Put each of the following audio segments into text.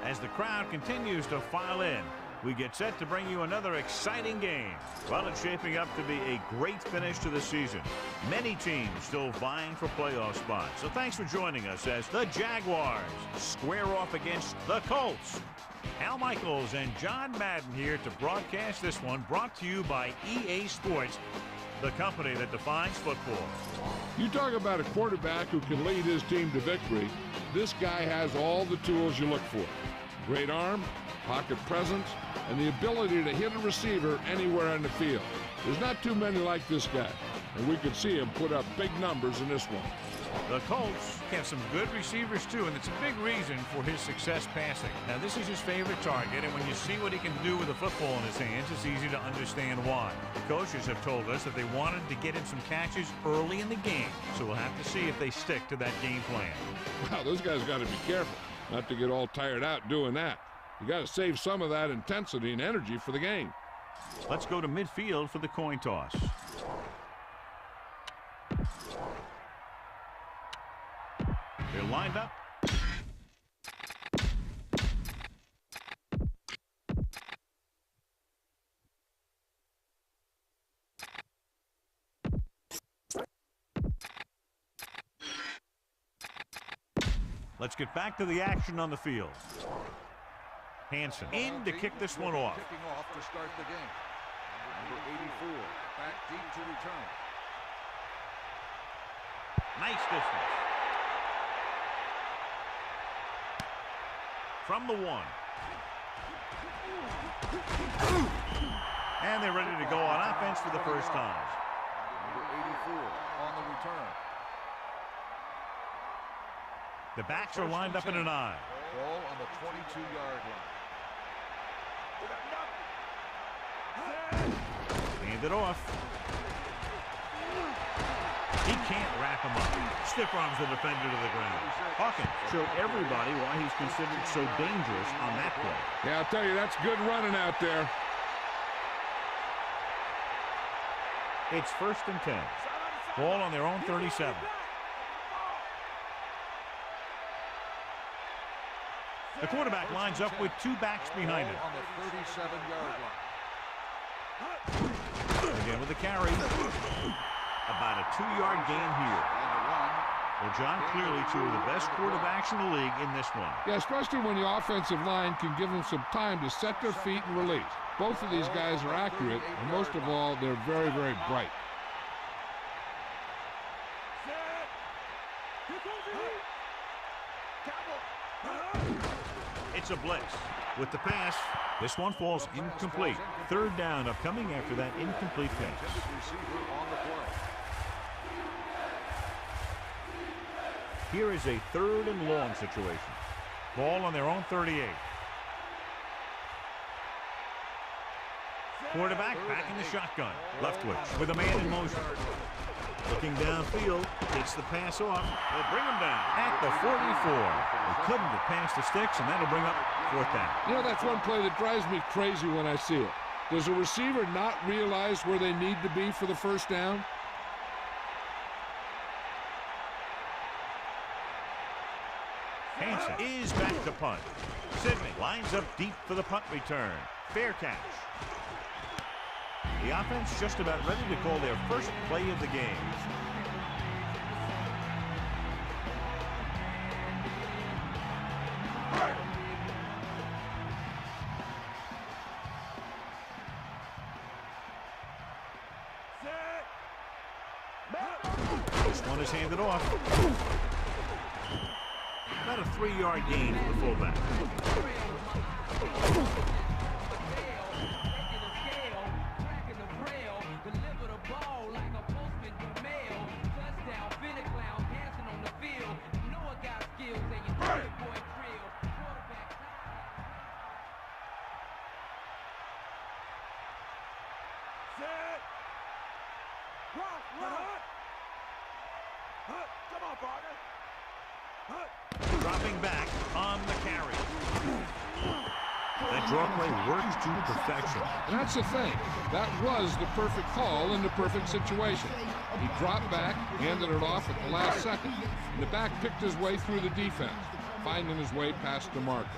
As the crowd continues to file in, we get set to bring you another exciting game. Well, it's shaping up to be a great finish to the season. Many teams still vying for playoff spots. So thanks for joining us as the Jaguars square off against the Colts. Al Michaels and John Madden here to broadcast this one, brought to you by EA Sports, the company that defines football. You talk about a quarterback who can lead his team to victory. This guy has all the tools you look for. Great arm, pocket presence, and the ability to hit a receiver anywhere on the field. There's not too many like this guy, and we could see him put up big numbers in this one. The Colts have some good receivers too, and it's a big reason for his success passing. Now, this is his favorite target, and when you see what he can do with a football in his hands, it's easy to understand why. The coaches have told us that they wanted to get him some catches early in the game, so we'll have to see if they stick to that game plan. Wow, those guys got to be careful not to get all tired out doing that. You got to save some of that intensity and energy for the game. Let's go to midfield for the coin toss. They're lined up. Let's get back to the action on the field. Hansen in to kick this one off. Kicking off to start the game. Number 84, back deep to return. Nice distance. From the 1. And they're ready to go on offense for the first time. Number 84 on the return. The backs are lined up in an I. Ball on the 22-yard line. Hand it off. He can't wrap him up. Stiff arms the defender to the ground. Hawkins showed everybody why he's considered so dangerous on that play. Yeah, I'll tell you, that's good running out there. It's 1st and 10. Ball on their own 37. The quarterback lines up with 2 backs behind him. On the 37-yard line. Again with the carry. About a 2-yard gain here. Well, John, clearly 2 of the best quarterbacks in the league in this one. Yeah, especially when the offensive line can give them some time to set their feet and release. Both of these guys are accurate, and most of all, they're very, very bright. It's a blitz. With the pass, this one falls incomplete. 3rd down upcoming after that incomplete pass. Here is a 3rd and long situation. Ball on their own 38. Quarterback back in the shotgun. Leftwich with a man in motion. Looking downfield, gets the pass off. They'll bring him down at the 44. They couldn't get past the sticks, and that'll bring up 4th down. You know, that's one play that drives me crazy when I see it. Does a receiver not realize where they need to be for the 1st down? Hansen is back to punt. Sidney lines up deep for the punt return. Fair catch. The offense just about ready to call their first play of the game. This one is handed off. About a 3-yard gain for the fullback. Dropping back on the carry. That draw play works to perfection. And that's the thing. That was the perfect call in the perfect situation. He dropped back, handed it off at the last second. And the back picked his way through the defense, finding his way past the marker.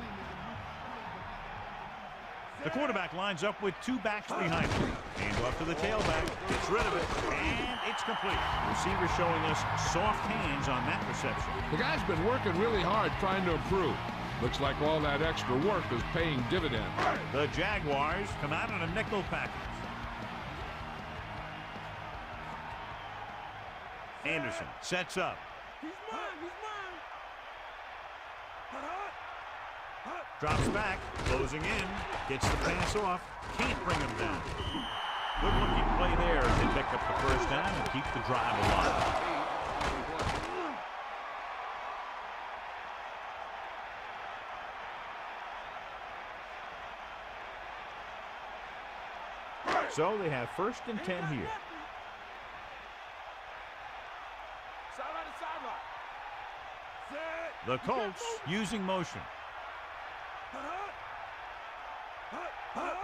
The quarterback lines up with 2 backs behind him. Hand off to the tailback. Gets rid of it. And it's complete. Receiver showing us soft hands on that reception. The guy's been working really hard trying to improve. Looks like all that extra work is paying dividends. The Jaguars come out in a nickel package. Anderson sets up. He's mine. Drops back, closing in, gets the pass off, can't bring him down. Good looking play there as they pick up the 1st down and keep the drive alive. So they have 1st and 10 here. The Colts using motion.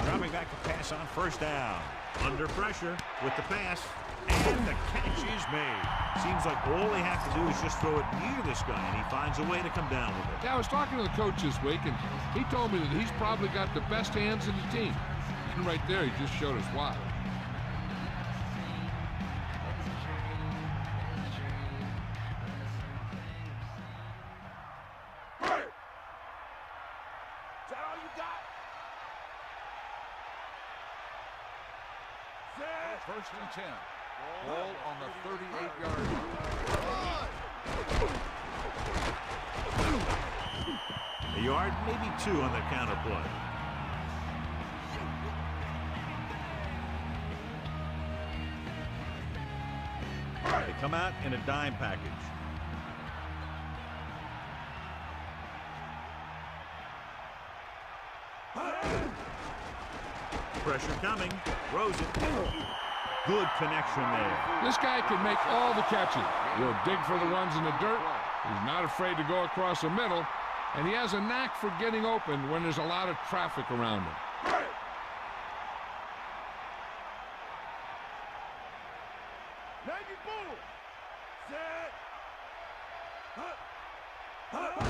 Dropping back to pass on 1st down. Under pressure with the pass. And the catch is made. Seems like all they have to do is just throw it near this guy, and he finds a way to come down with it. Yeah, I was talking to the coach this week, and he told me that he's probably got the best hands in the team. And right there, he just showed us why. First and 10. Ball on the 38-yard line. A yard, maybe 2 on the counter play. They come out in a dime package. Pressure coming. Throws it. Good connection there. This guy can make all the catches. He'll dig for the runs in the dirt. He's not afraid to go across the middle. And he has a knack for getting open when there's a lot of traffic around him.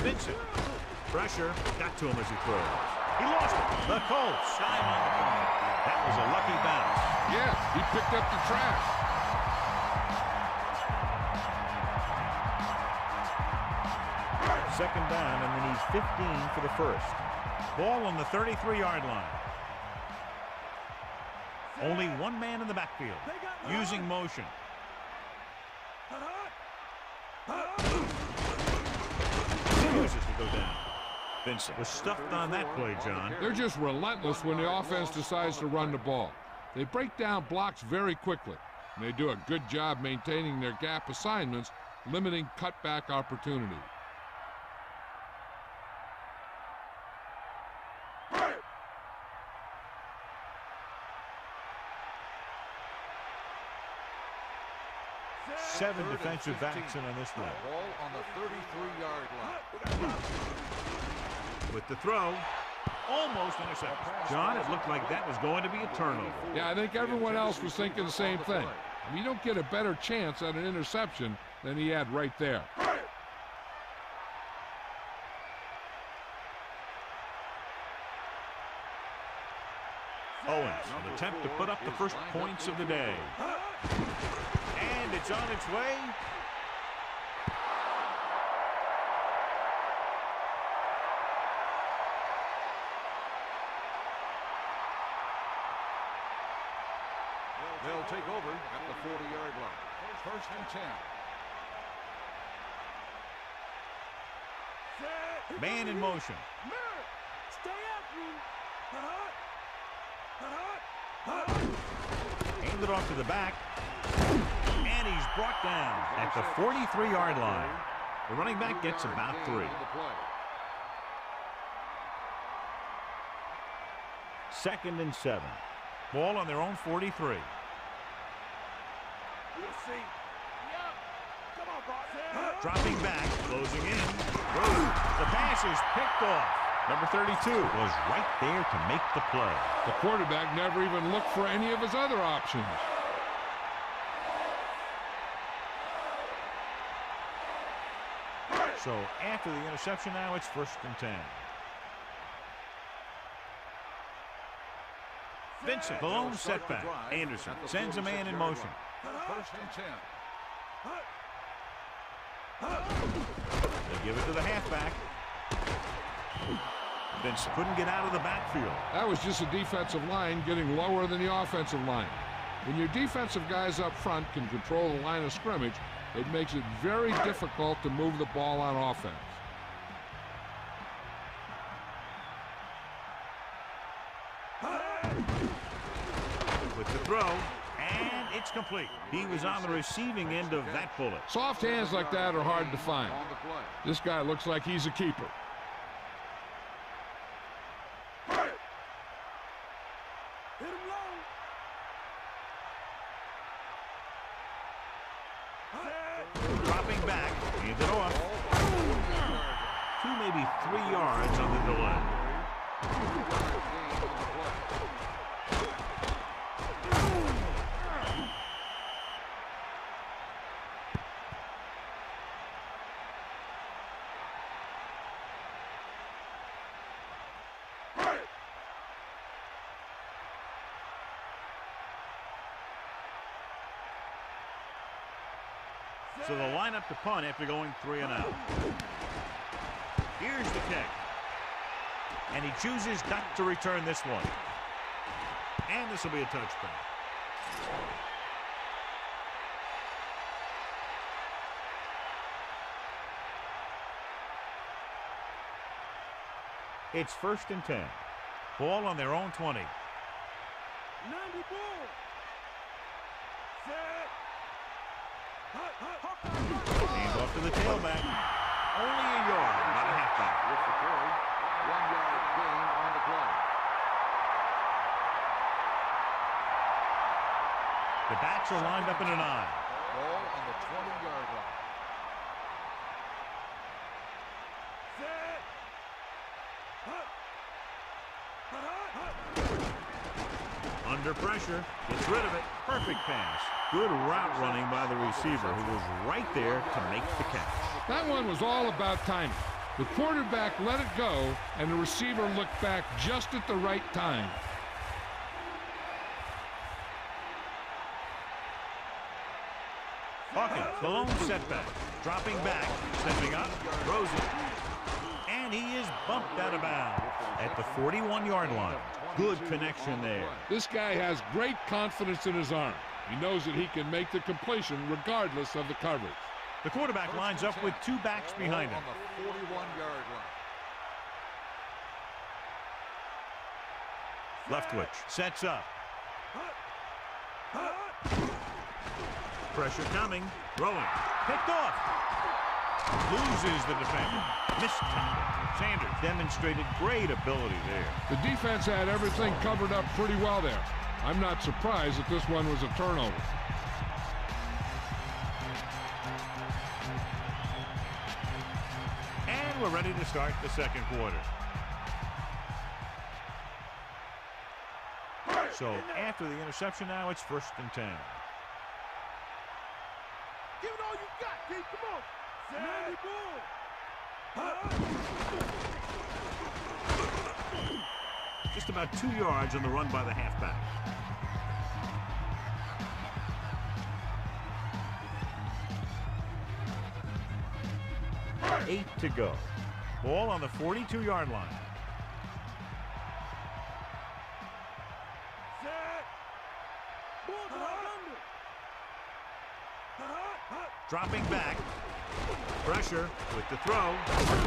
Vincent. Pressure. Got to him as he throws. He lost it. The Colts. Time on the clock. That was a lucky bounce. Yeah, he picked up the trash. Second down, and then he's 15 for the first. Ball on the 33-yard line. Only one man in the backfield. Using motion. Refuses to go down. Vincent was stuffed on that play, John. They're just relentless when the offense decides to run the ball. They break down blocks very quickly. And they do a good job maintaining their gap assignments, limiting cutback opportunities. Seven defensive backs in on this one. Ball on the 33-yard line. With the throw, almost intercepted. John, it looked like that was going to be a turnover. Yeah, I think everyone else was thinking the same thing. You don't get a better chance at an interception than he had right there. Owens, an attempt to put up the first points of the day. And it's on its way. They'll take over at the 40-yard line. First and 10. Man in motion. Handed off to the back. And he's brought down at the 43-yard line. The running back gets about 3. Second and 7. Ball on their own 43. Dropping back, closing in. The pass is picked off. Number 32 was right there to make the play. The quarterback never even looked for any of his other options. So after the interception now, it's first and 10. Vincent, the lone setback. Anderson sends a man in motion. First and 10. They give it to the halfback. Vincent couldn't get out of the backfield. That was just a defensive line getting lower than the offensive line. When your defensive guys up front can control the line of scrimmage, it makes it very difficult to move the ball on offense. With the throw, and it's complete. He was on the receiving end of that bullet. Soft hands like that are hard to find. This guy looks like he's a keeper. Dropping back, hands it off. 2, maybe 3 yards on the delay. So they'll line up to punt after going 3 and out. Here's the kick. And he chooses not to return this one. And this will be a touchback. It's first and 10. Ball on their own 20. Hand off to the tailback. Only a yard, not a halfback. With the carry, 1 yard gain on the play. The backs are lined up in an I. Ball on the 20-yard line. Under pressure, gets rid of it. Perfect pass. Good route running by the receiver, who was right there to make the catch. That one was all about timing. The quarterback let it go, and the receiver looked back just at the right time. Hawkins, the lone setback. Dropping back, stepping up, throws it. And he is bumped out of bounds at the 41-yard line. Good connection there. This guy has great confidence in his arm. He knows that he can make the completion regardless of the coverage. The quarterback lines up with two backs behind him. On the 41-yard line. Leftwich sets up. Pressure coming. Throwing. Picked off. Loses the defender. Missed tackle. Sanders demonstrated great ability there. The defense had everything covered up pretty well there. I'm not surprised that this one was a turnover. And we're ready to start the second quarter. So after the interception now, it's 1st and 10. Give it all you got, Keith. Come on. Sandy Bull. Just about 2 yards on the run by the halfback. Eight to go. Ball on the 42-yard line. Dropping back. Pressure with the throw.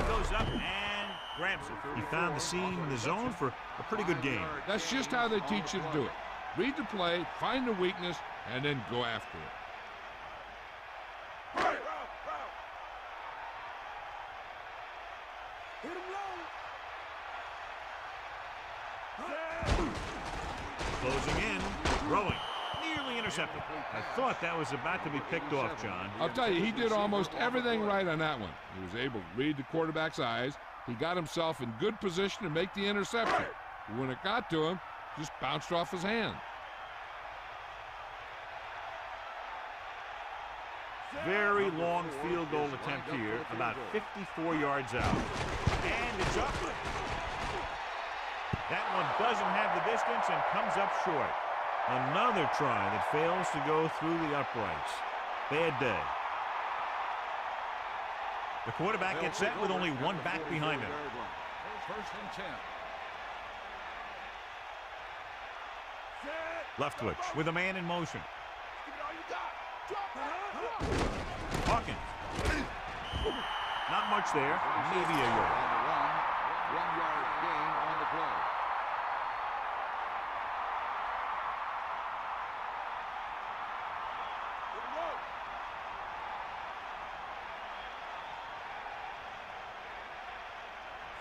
Goes up and grabs it. He found the seam in the zone for a pretty good game. That's just how they teach you to do it. Read the play, find the weakness, and then go after it. Closing in, throwing, nearly intercepted. I thought that was about to be picked off, John. I'll tell you, he did almost everything right on that one. He was able to read the quarterback's eyes. He got himself in good position to make the interception. But when it got to him, just bounced off his hand. Very long field goal attempt here, about 54 yards out. And it's up. That one doesn't have the distance and comes up short. Another try that fails to go through the uprights. Bad day. The quarterback gets set with only one back behind him. 1st and 10. Leftwich with a man in motion. Hawkins. Not much there. Maybe a yard. On the run, 1-yard gain on the play.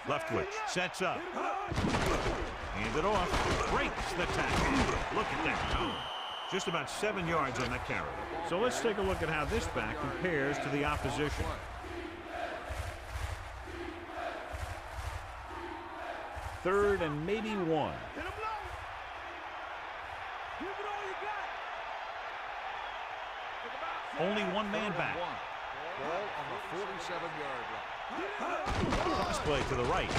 Leftwich sets up. Hand it off. Breaks the tackle. Look at that. Just about 7 yards on that carry. So let's take a look at how this back compares to the opposition. Third and maybe 1. Only one man back. Ball on the 47-yard line. Cross play to the right.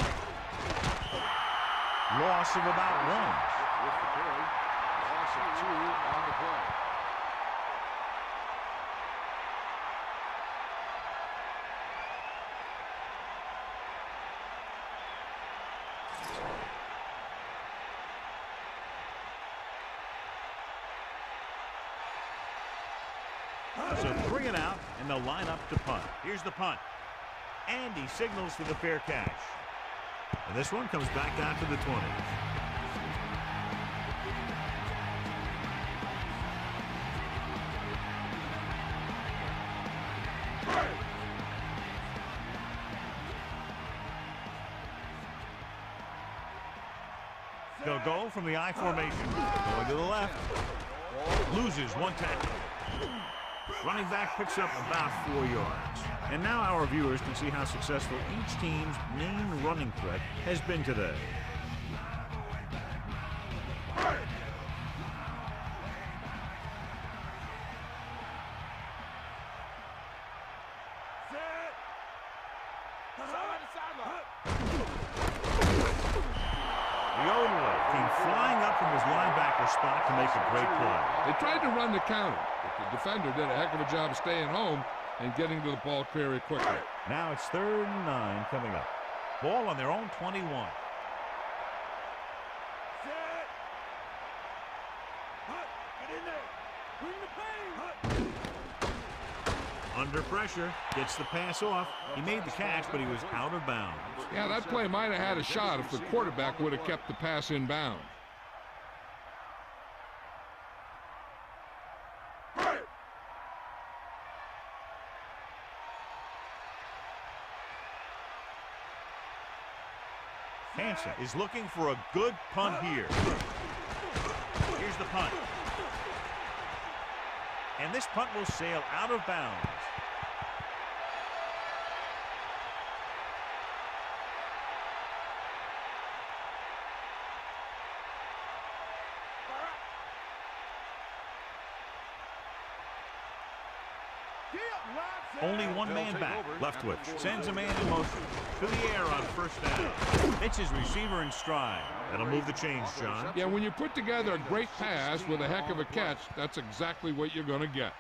Loss of about 1. With the carry, loss of 2 on the play. So 3 and out, and they'll line up to punt. Here's the punt. And he signals for the fair catch. And this one comes back out to the 20. They'll go from the I formation. Going to the left. Loses one tackle. Running back picks up about 4 yards. And now our viewers can see how successful each team's main running threat has been today. Spot to make a great play. They tried to run the counter, but the defender did a heck of a job of staying home and getting to the ball very quickly. Now it's 3rd and 9 coming up. Ball on their own 21. Set. Get in there. Bring the pain. Under pressure, gets the pass off. He made the catch, but he was out of bounds. Yeah, that play might have had a shot if the quarterback would have kept the pass in bounds. Hansen is looking for a good punt here. Here's the punt. And this punt will sail out of bounds. Only one man back. Leftwich sends a man in motion to the air on 1st down. It's his receiver in stride. That'll move the chains, John. Yeah, when you put together a great pass with a heck of a catch, that's exactly what you're going to get.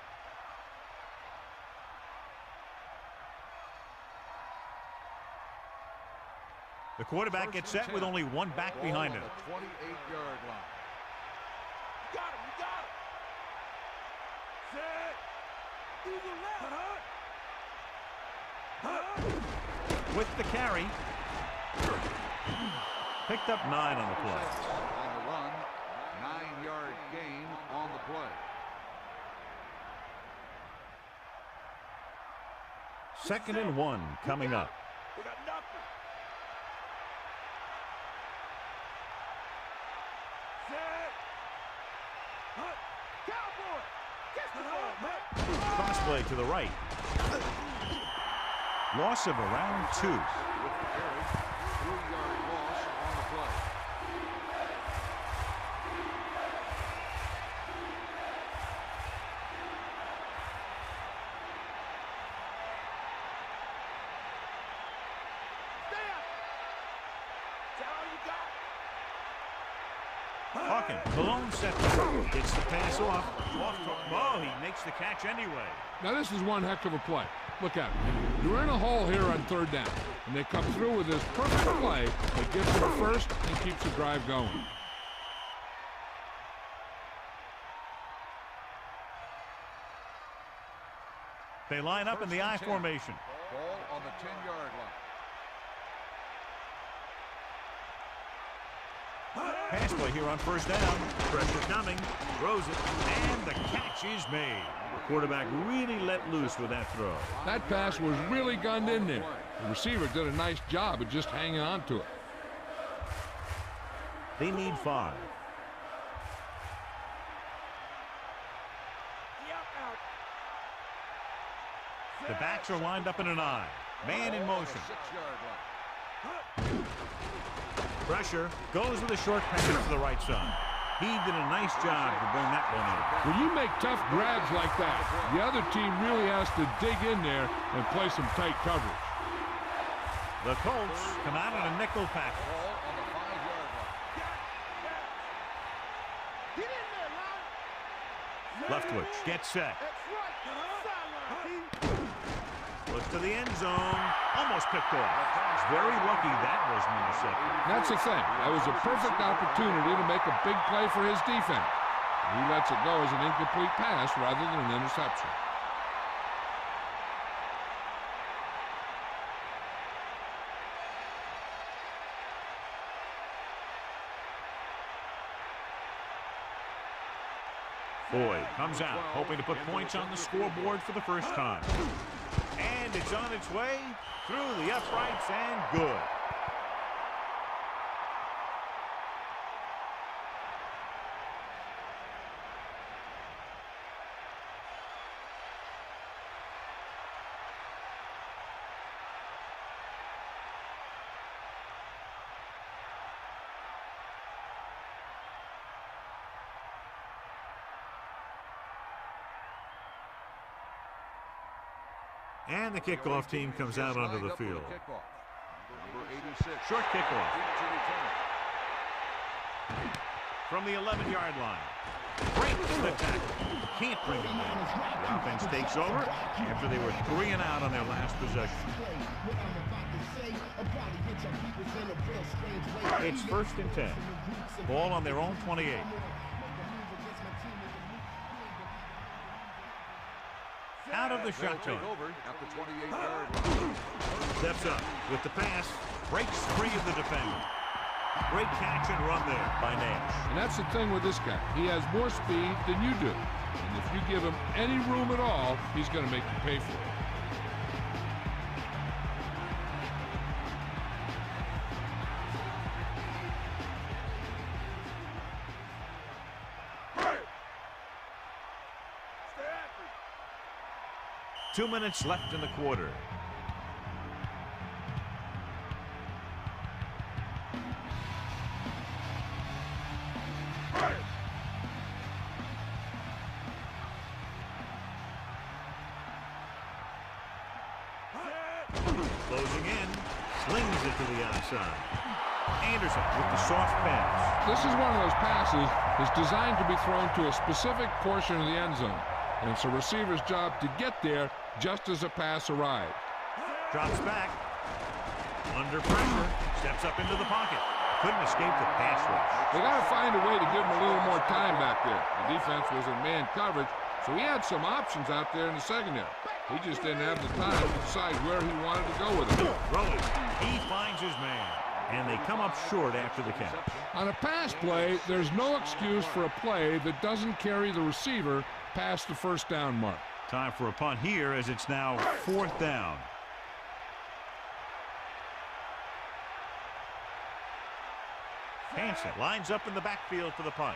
The quarterback gets set with only one back behind him. 28-yard line. You got him. You got him. Set. Through the left. With the carry. Picked up 9 on the play. On the run, 9-yard gain on the play. 2nd and 1 coming up. We got nothing. Set. Cowboy. Catch the ball, man. Crossplay to the right. Loss of around 2. With the carry, 3-yard loss on the play. Stay up. That's all you got. Hawkins, Malone set. Gets the pass off. Oh, he makes the catch anyway. Now this is one heck of a play. Look at it. You're in a hole here on 3rd down, and they come through with this perfect play that gets them a first and keeps the drive going. They line up in the I formation. Ball on the 10-yard line. Pass play here on 1st down. Pressure coming. Throws it. And the catch is made. The quarterback really let loose with that throw. That pass was really gunned in there. The receiver did a nice job of just hanging on to it. They need 5. The backs are lined up in an I. Man in motion. 6-yard line. Pressure. Goes with a short pass to the right side. He did a nice job to bring that one in. When you make tough grabs like that, the other team really has to dig in there and play some tight coverage. The Colts come out in a nickel package. Ball on the 5-yard line. Get in there, Lon. Leftwich gets set. That's right. Sideline, Looks to the end zone. Almost picked off. Very lucky that wasn't intercepted. That's the thing. That was a perfect opportunity to make a big play for his defense. He lets it go as an incomplete pass rather than an interception. Boyd comes out, hoping to put points on the scoreboard for the first time. And it's on its way through the uprights and good. And the kickoff team comes out onto the field. Number 86. Short kickoff. From the 11-yard line. Breaks the tackle. Can't bring it back. The offense takes over after they were 3 and out on their last possession. It's 1st and 10. Ball on their own 28. Out of the shotgun. Steps up with the pass. Breaks free of the defender. Great catch and run there by Nash. And that's the thing with this guy. He has more speed than you do. And if you give him any room at all, he's going to make you pay for it. Stay 2 minutes left in the quarter. Closing in, slings it to the outside. Anderson with the soft pass. This is one of those passes that's designed to be thrown to a specific portion of the end zone. And it's a receiver's job to get there just as a pass arrives. Drops back. Under pressure. Steps up into the pocket. Couldn't escape the pass rush. They got to find a way to give him a little more time back there. The defense was in man coverage, so he had some options out there in the secondary. He just didn't have the time to decide where he wanted to go with it. Throwing. He finds his man. And they come up short after the catch. On a pass play, there's no excuse for a play that doesn't carry the receiver past the first down mark. Time for a punt here as it's now 4th down. Hansen lines up in the backfield for the punt.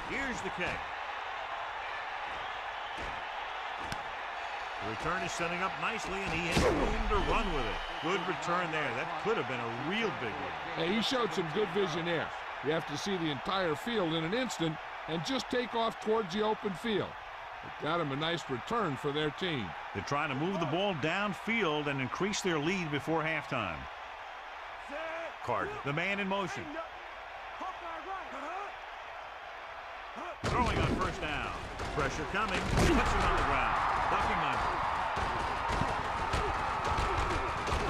Here's the kick. The return is setting up nicely, and he has room to run with it. Good return there. That could have been a real big one. Hey, he showed some good vision there. You have to see the entire field in an instant and just take off towards the open field. It got him a nice return for their team. They're trying to move the ball downfield and increase their lead before halftime. Carter, the man in motion. Throwing on first down. Pressure coming. Puts him on the ground. Ducking under.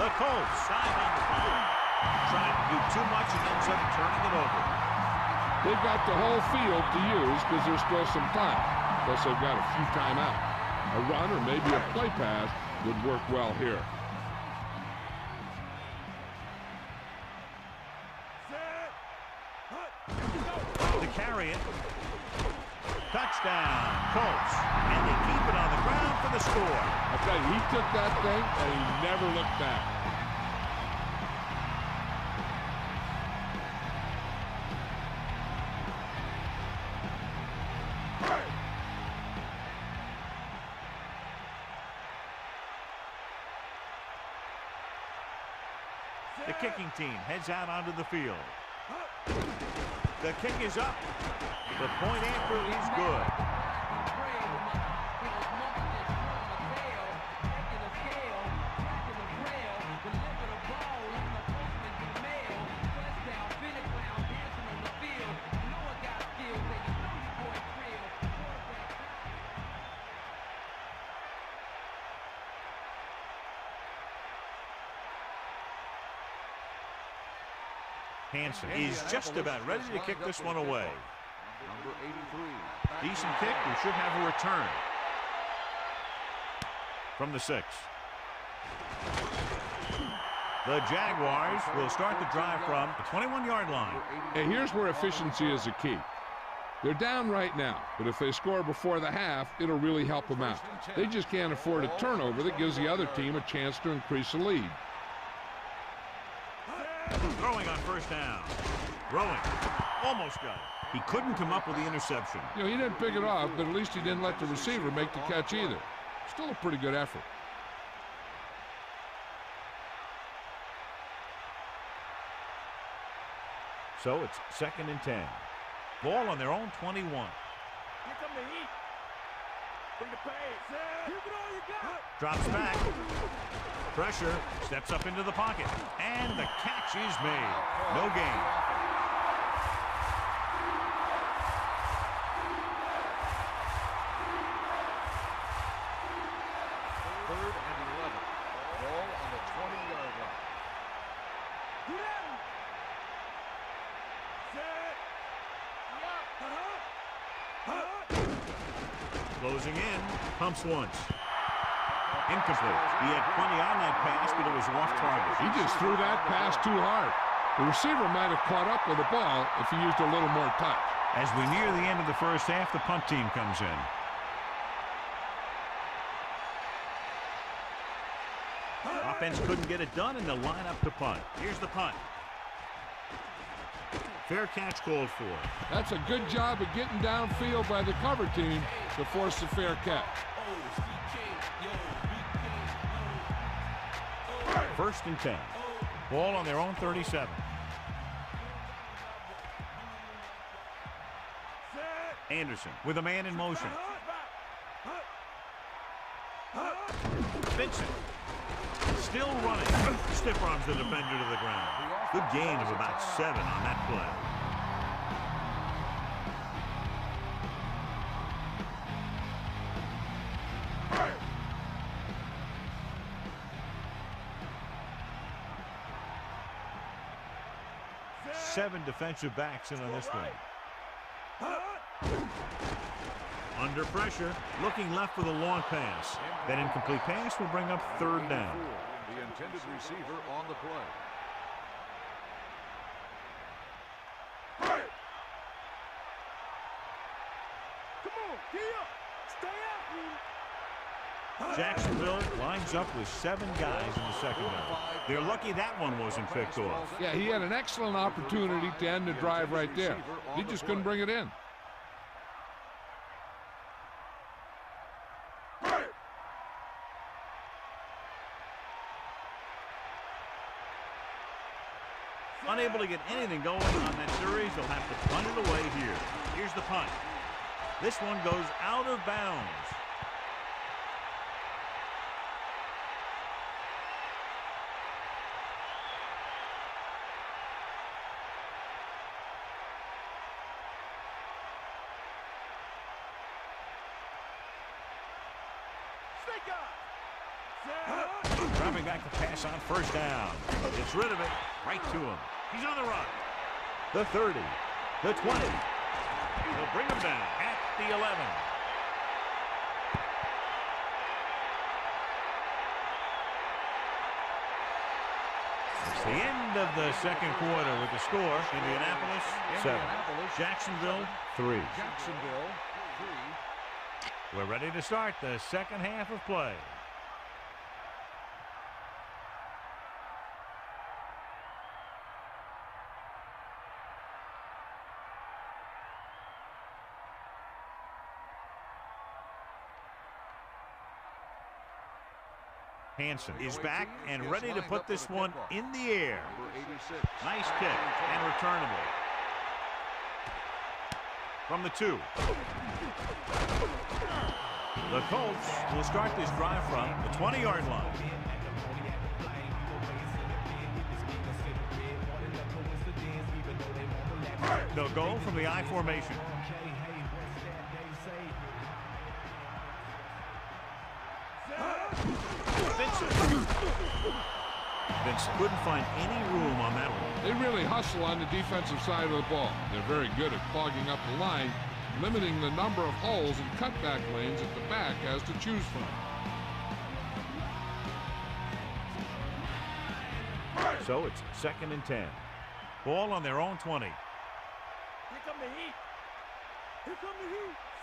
The Colts sideline the ball. Trying to do too much and ends up turning it over. They've got the whole field to use because there's still some time. Plus they've got a few timeouts. A run or maybe a play pass would work well here. To carry it. Touchdown, Colts. And they keep it on the ground for the score. I tell you, he took that thing and he never looked back. The kicking team heads out onto the field. The kick is up. The point after is good. Hansen is just about ready to kick this one away. Number 83. Decent kick. We should have a return from the 6. The Jaguars will start the drive from the 21-yard line. And here's where efficiency is the key. They're down right now, but if they score before the half, it'll really help them out. They just can't afford a turnover that gives the other team a chance to increase the lead. Throwing on first down. Throwing. Almost got it. He couldn't come up with the interception. You know, he didn't pick it off, but at least he didn't let the receiver make the catch either. Still a pretty good effort. So it's 2nd and 10. Ball on their own 21. Here come the heat. Bring the pace. Give it all you got. Drops back. Pressure. Steps up into the pocket. And the catch is made. No gain. Third and 11. Ball on the 20-yard line. Get out. Set. Closing in. Pumps once. Incomplete. He had plenty on that pass, but it was off target. He just threw that pass too hard. The receiver might have caught up with the ball if he used a little more touch. As we near the end of the first half, the punt team comes in. Offense couldn't get it done, and they'll line up to punt. Here's the punt. Fair catch called for. That's a good job of getting downfield by the cover team to force the fair catch. 1st and 10. Ball on their own 37. Anderson with a man in motion. Vincent still running. Stiff arms the defender to the ground. Good gain of about 7 on that play. Seven defensive backs in on this one. Under pressure, looking left with a long pass. That incomplete pass will bring up 3rd down. The intended receiver on the play. Come on, get up. Stay out. Jacksonville lines up with 7 guys in the secondary. They're lucky that one wasn't picked off. Yeah, he had an excellent opportunity to end the drive right there. He just couldn't bring it in. Unable to get anything going on that series, they'll have to punt it away here. Here's the punt. This one goes out of bounds. Dropping back the pass on 1st down. Gets rid of it. Right to him. He's on the run. The 30. The 20. They'll bring him down at the 11. It's the end of the 2nd quarter with the score. Indianapolis 7. Jacksonville 3. Jacksonville 3. We're ready to start the 2nd half of play. Hansen is back and ready to put this one in the air. Nice kick and returnable. From the 2. The Colts will start this drive from the 20-yard line. They'll go from the I formation. Vincent couldn't find any room on that one. They really hustle on the defensive side of the ball. They're very good at clogging up the line, limiting the number of holes and cutback lanes at the back has to choose from. So it's 2nd and 10. Ball on their own 20. Here come the heat. Here come the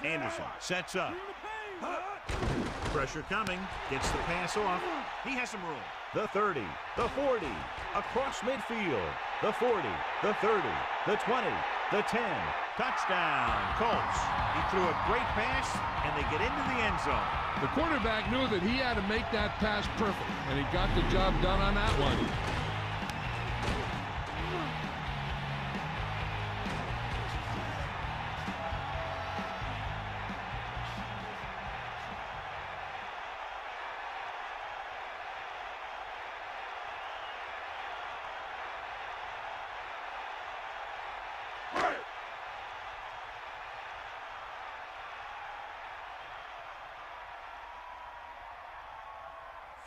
heat. Anderson sets up. Pressure coming. Gets the pass off. He has some room. The 30. The 40. Across midfield. The 40. The 30. The 20. The 10. Touchdown, Colts. He threw a great pass, and they get into the end zone. The quarterback knew that he had to make that pass perfect, and he got the job done on that one.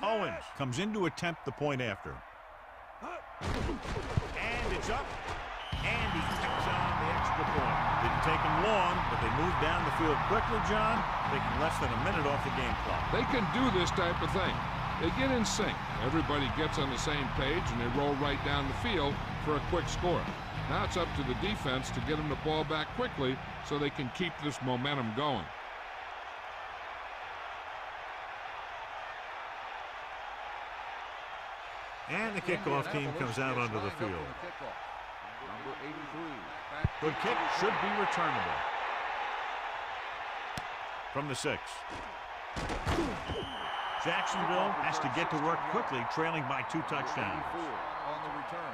Owens comes in to attempt the point after. And it's up. And he tacks on the extra point. Didn't take him long, but they moved down the field quickly, John, taking less than a minute off the game clock. They can do this type of thing. They get in sync. Everybody gets on the same page, and they roll right down the field for a quick score. Now it's up to the defense to get them the ball back quickly so they can keep this momentum going. And the kickoff team comes out onto the field. Number 83. Good kick, should be returnable. From the 6. Jacksonville has to get to work quickly, trailing by 2 touchdowns. On the return.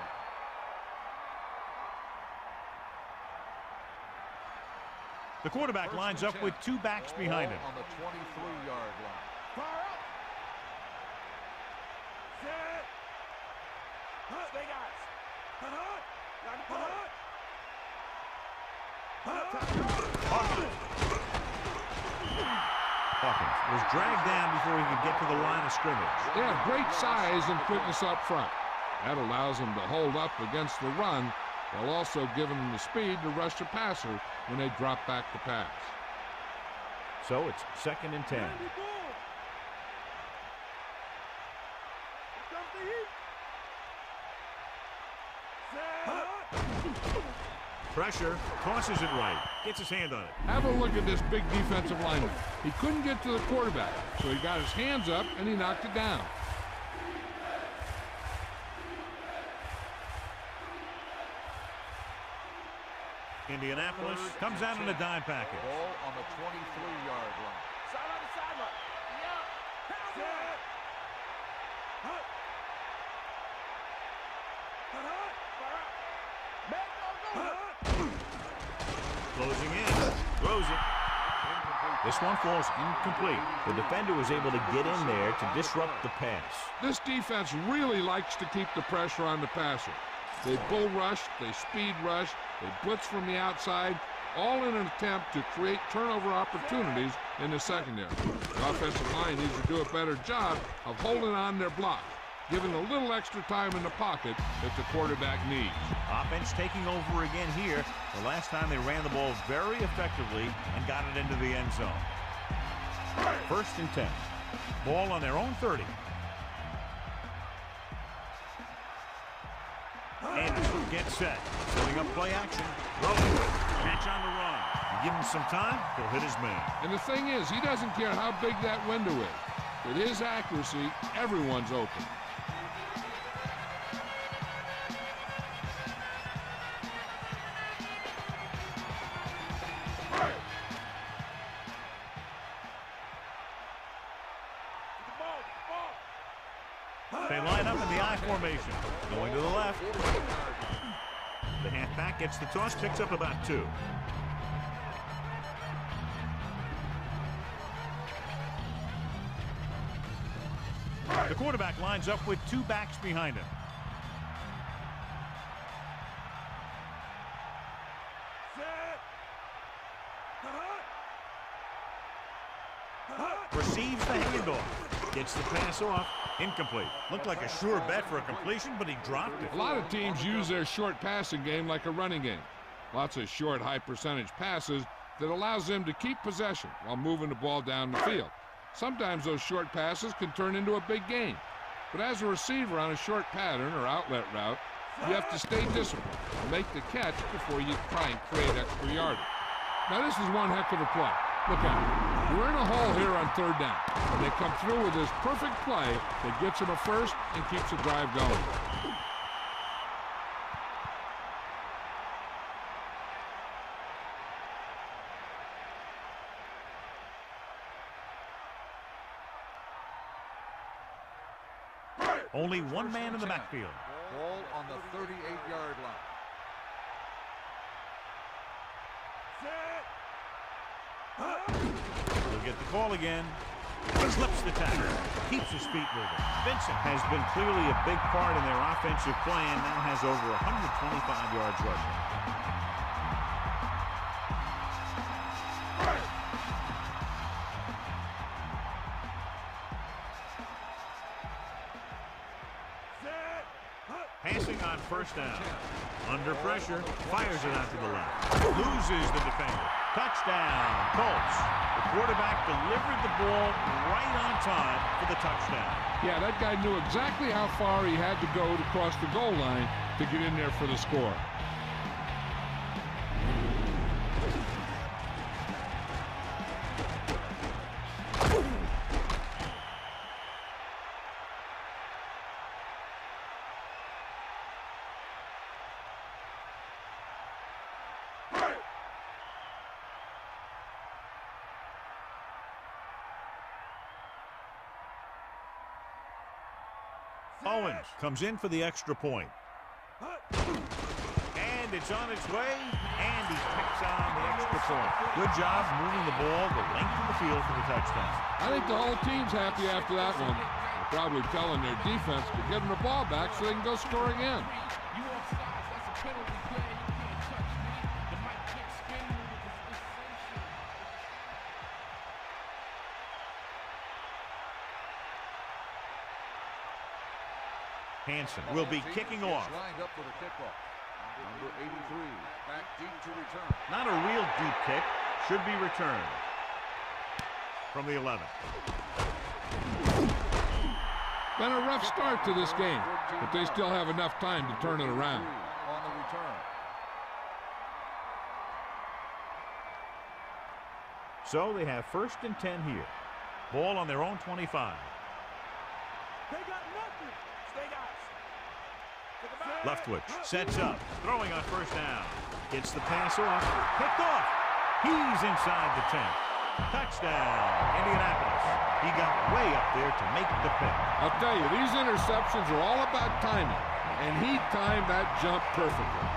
The quarterback lines up with 2 backs behind him. On the 23-yard line. Fire up. Set. Stay guys. Hawkins was dragged down before he could get to the line of scrimmage. They have great size and quickness up front. That allows them to hold up against the run, while also giving them the speed to rush the passer when they drop back to pass. So it's 2nd and 10. Pressure, tosses it right, gets his hand on it. Have a look at this big defensive lineman. He couldn't get to the quarterback, so he got his hands up and he knocked it down. Indianapolis comes out in a dime package. Ball on the 23-yard line. Sideline to sideline. Set. Closing in, throws it. This one falls incomplete. The defender was able to get in there to disrupt the pass. This defense really likes to keep the pressure on the passer. They bull rush, they speed rush, they blitz from the outside, all in an attempt to create turnover opportunities in the secondary. The offensive line needs to do a better job of holding on their block, giving a little extra time in the pocket that the quarterback needs. Offense taking over again here. The last time they ran the ball very effectively and got it into the end zone. 1st and 10. Ball on their own 30. Anderson gets set. Setting up play action. Rolling. Catch on the run. You give him some time, he'll hit his man. And the thing is, he doesn't care how big that window is. With his accuracy, everyone's open. They line up in the I formation. Going to the left. The halfback gets the toss, picks up about 2. The quarterback lines up with 2 backs behind him. Receives the handoff. Gets the pass off. Incomplete. Looked like a sure bet for a completion, but he dropped it. A lot of teams use their short passing game like a running game. Lots of short, high-percentage passes that allows them to keep possession while moving the ball down the field. Sometimes those short passes can turn into a big game. But as a receiver on a short pattern or outlet route, you have to stay disciplined and make the catch before you try and create extra yardage. Now this is one heck of a play. Look at it. We're in a hole here on 3rd down. And they come through with this perfect play that gets them a first and keeps the drive going. Only one man in the backfield. Ball on the 38-yard line. He'll get the call again. He slips the tackle. Keeps his feet moving. Vincent has been clearly a big part in their offensive play and now has over 125 yards rushing. Passing on first down. Under pressure, fires it out to the left. Loses the defender. Touchdown, Colts. The quarterback delivered the ball right on time for the touchdown. Yeah, that guy knew exactly how far he had to go to cross the goal line to get in there for the score. Owens comes in for the extra point. And it's on its way, and he picks on the extra point. Good job moving the ball the length of the field for the touchdown. I think the whole team's happy after that one. They're probably telling their defense to give them the ball back so they can go score again. Hansen will be kicking off. Lined up for the kickoff. Number 83, back deep to return. Not a real deep kick. Should be returned from the 11. Been a rough start to this game, but they still have enough time to turn it around. On the return. So they have 1st and 10 here. Ball on their own 25. They got nothing. Stay guys. Leftwich sets up, throwing on first down. Gets the pass off, picked off. He's inside the 10. Touchdown, Indianapolis. He got way up there to make the pick. I'll tell you, these interceptions are all about timing, and he timed that jump perfectly.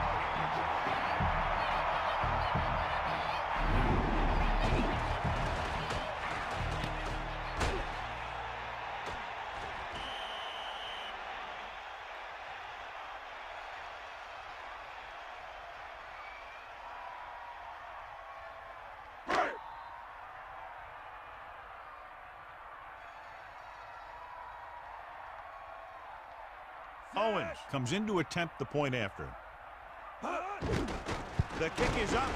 Owens comes in to attempt the point after. The kick is up,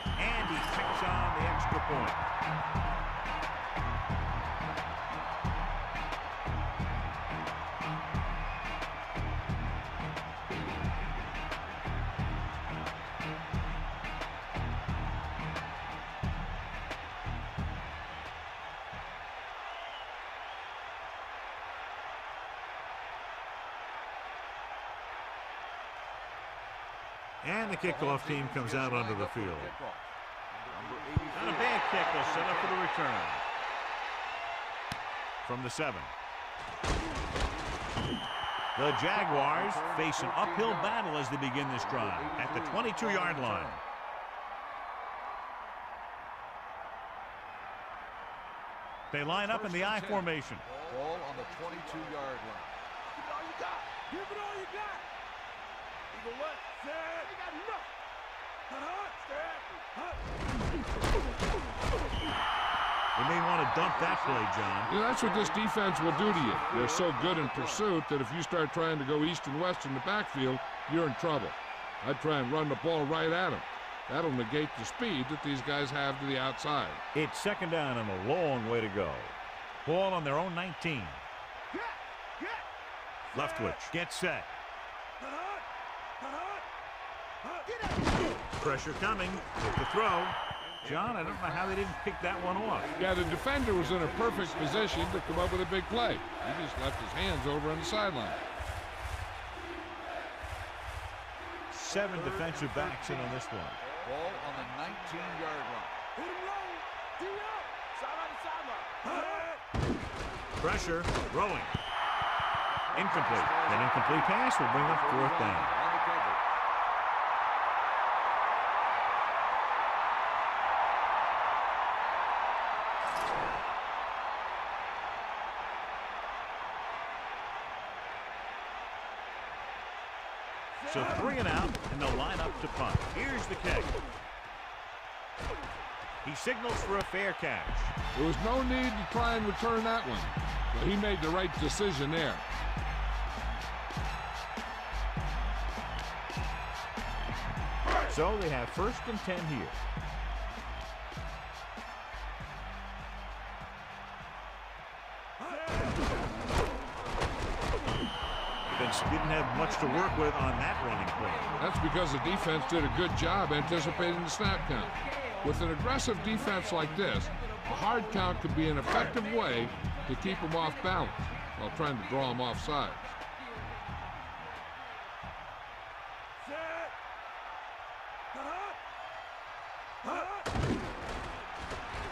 and he picks on the extra point. And the kickoff team comes out onto the field. Not a bad kick. They'll set up for the return. From the 7. The Jaguars face an uphill battle as they begin this drive at the 22-yard line. They line up in the I formation. Ball on the 22-yard line. Give it all you got. Give it all you got. Eagle left. Set. You got enough. They may want to dump that play, John. You know, that's what this defense will do to you. They're so good in pursuit that if you start trying to go east and west in the backfield, you're in trouble. I'd try and run the ball right at them. That'll negate the speed that these guys have to the outside. It's 2nd down and a long way to go. Ball on their own 19. Leftwich gets set. Pressure coming with the throw. John, I don't know how they didn't pick that one off. Yeah, the defender was in a perfect position to come up with a big play. He just left his hands over on the sideline. 7 defensive backs in on this one. Ball on the 19-yard line. Hit him low. D-up. Sideline to sideline. Pressure, throwing. Incomplete. That incomplete pass will bring up fourth down. On the cover. So 3 and out, and they'll line up to punt. Here's the kick. He signals for a fair catch. There was no need to try and return that one, but he made the right decision there. So they have 1st and 10 here. Defense didn't have much to work with on that running play. That's because the defense did a good job anticipating the snap count. With an aggressive defense like this, a hard count could be an effective way to keep them off balance while trying to draw them off sides.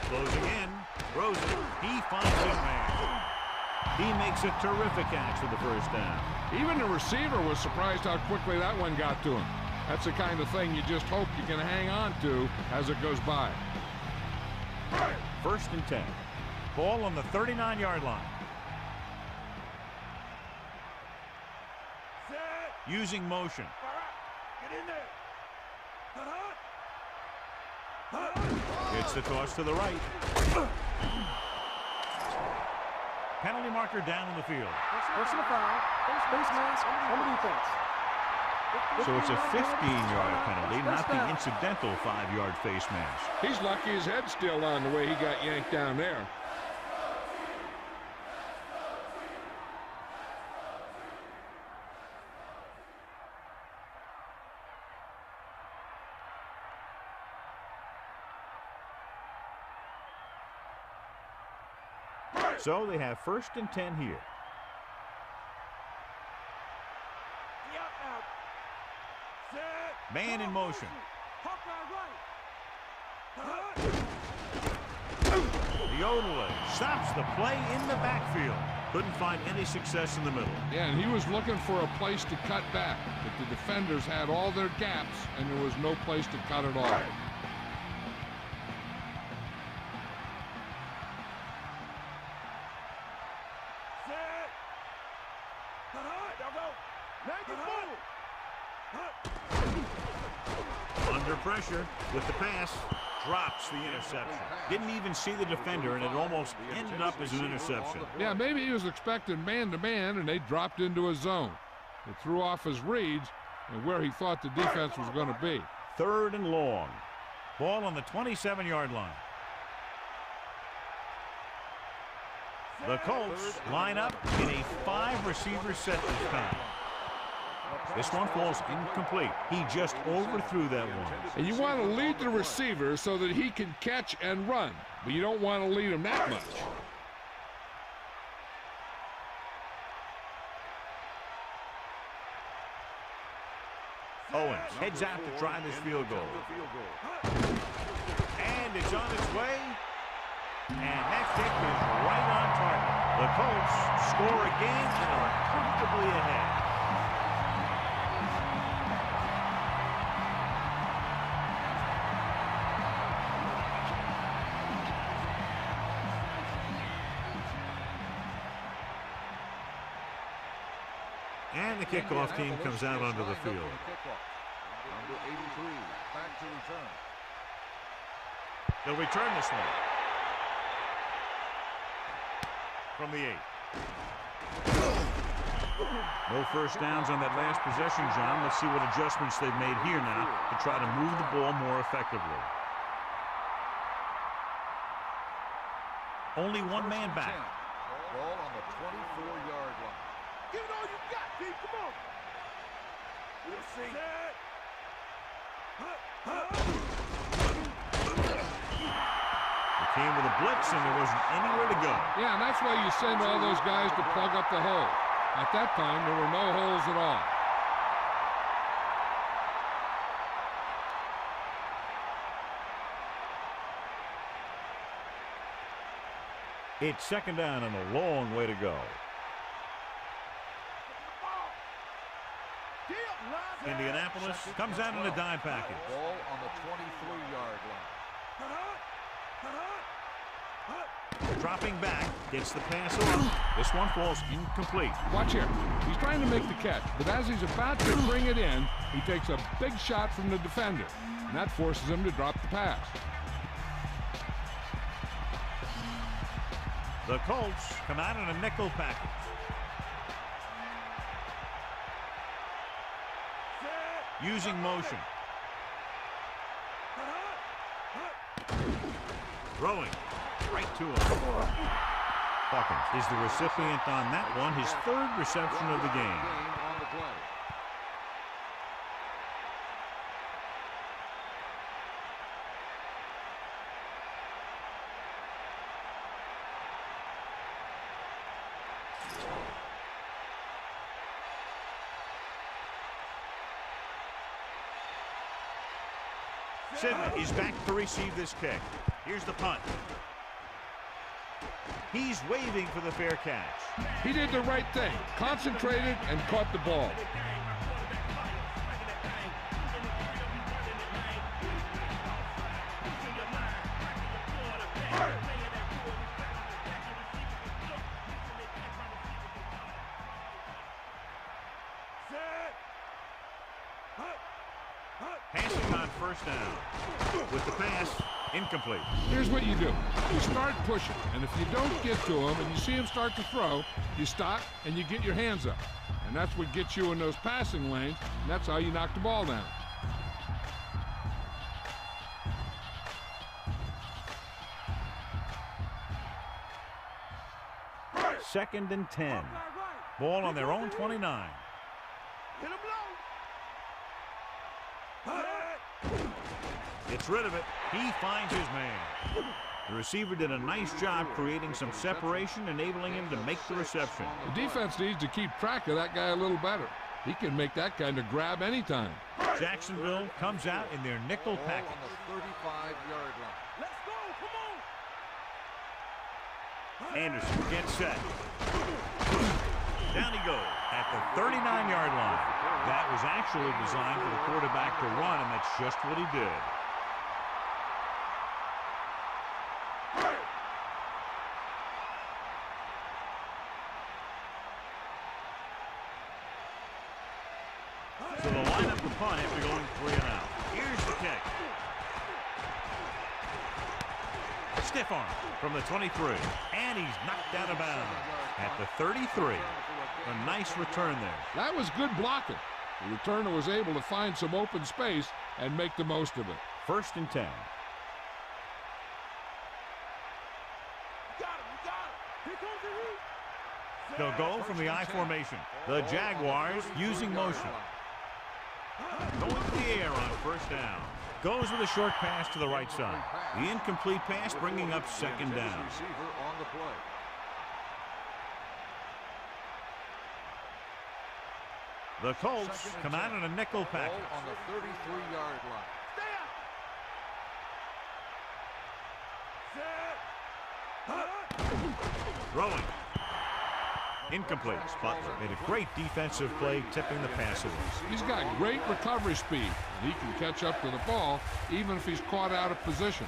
Closing in, throws it. He finds his man. He makes a terrific catch for the first down. Even the receiver was surprised how quickly that one got to him. That's the kind of thing you just hope you can hang on to as it goes by. 1st and 10. Ball on the 39-yard line. Using motion. Get in there. It's the toss to the right. Penalty marker down in the field. Personal foul, face mask, on the defense. So it's a 15-yard penalty, not the incidental 5-yard face mask. He's lucky his head's still on the way he got yanked down there. So they have 1st and 10 here. Man in motion. The Odelay stops the play in the backfield. Couldn't find any success in the middle. Yeah, and he was looking for a place to cut back, but the defenders had all their gaps, and there was no place to cut it off. Under pressure with the pass, drops the interception. Didn't even see the defender, and it almost ended up as an interception. Yeah, maybe he was expecting man-to-man, and they dropped into a zone. It threw off his reads and where he thought the defense was going to be. 3rd and long. Ball on the 27-yard line. The Colts line up in a 5-receiver set this time. This one falls incomplete. He just overthrew that one. And you want to lead the receiver so that he can catch and run, but you don't want to lead him that much. Owens heads out to try this field goal. And it's on its way. And that kick is right on target. The Colts score again and are comfortably ahead. And the kickoff team comes out onto the field. Number 83, back to return. They'll return this one. From the 8. No first downs on that last possession, John. Let's see what adjustments they've made here now to try to move the ball more effectively. Only one man back. Ball on the 24-yard line. Give it all you got, D. Come on. We'll see. They came with a blitz, and there wasn't anywhere to go. Yeah, and that's why you send all those guys to plug up the hole. At that time, there were no holes at all. It's 2nd down and a long way to go. Indianapolis comes out in a dime package. Ball on the 23-yard line. Dropping back, gets the pass off. This one falls incomplete. Watch here. He's trying to make the catch, but as he's about to bring it in, he takes a big shot from the defender, and that forces him to drop the pass. The Colts come out in a nickel package. Using motion. Throwing right to him. Hawkins is the recipient on that one, his third reception of the game. On the play. Sidney is back to receive this kick. Here's the punt. He's waving for the fair catch. He did the right thing, concentrated and caught the ball. Passing on first down. With the pass, incomplete. Here's what you do. You start pushing, and if you don't get to him and you see him start to throw, you stop and you get your hands up. And that's what gets you in those passing lanes, and that's how you knock the ball down. Second and 10. Ball on their own 29. Hit him low. Gets rid of it. He finds his man. The receiver did a nice job creating some separation, enabling him to make the reception. The defense needs to keep track of that guy a little better. He can make that kind of grab anytime. Jacksonville comes out in their nickel Ball package. on the 35-yard line. Let's go. Come on. Anderson gets set. Down he goes at the 39-yard line. That was actually designed for the quarterback to run, and that's just what he did. So they'll line up the punt after going 3 and out. Here's the kick. Stiff arm from the 23. And he's knocked out of bounds at the 33. A nice return there. That was good blocking. The returner was able to find some open space and make the most of it. First and 10. You got him. You got him. Here comes the heat. They'll go from the I formation. The Jaguars using motion. Going to the air on first down. Goes with a short pass to the right side. The incomplete pass bringing up second down. Receiver on the play. The Colts come out in a nickel package. Ball on the 33-yard line. Stay up. Throwing. Incomplete. Butler made a great defensive play, tipping the pass away. He's got great recovery speed, and he can catch up to the ball even if he's caught out of position.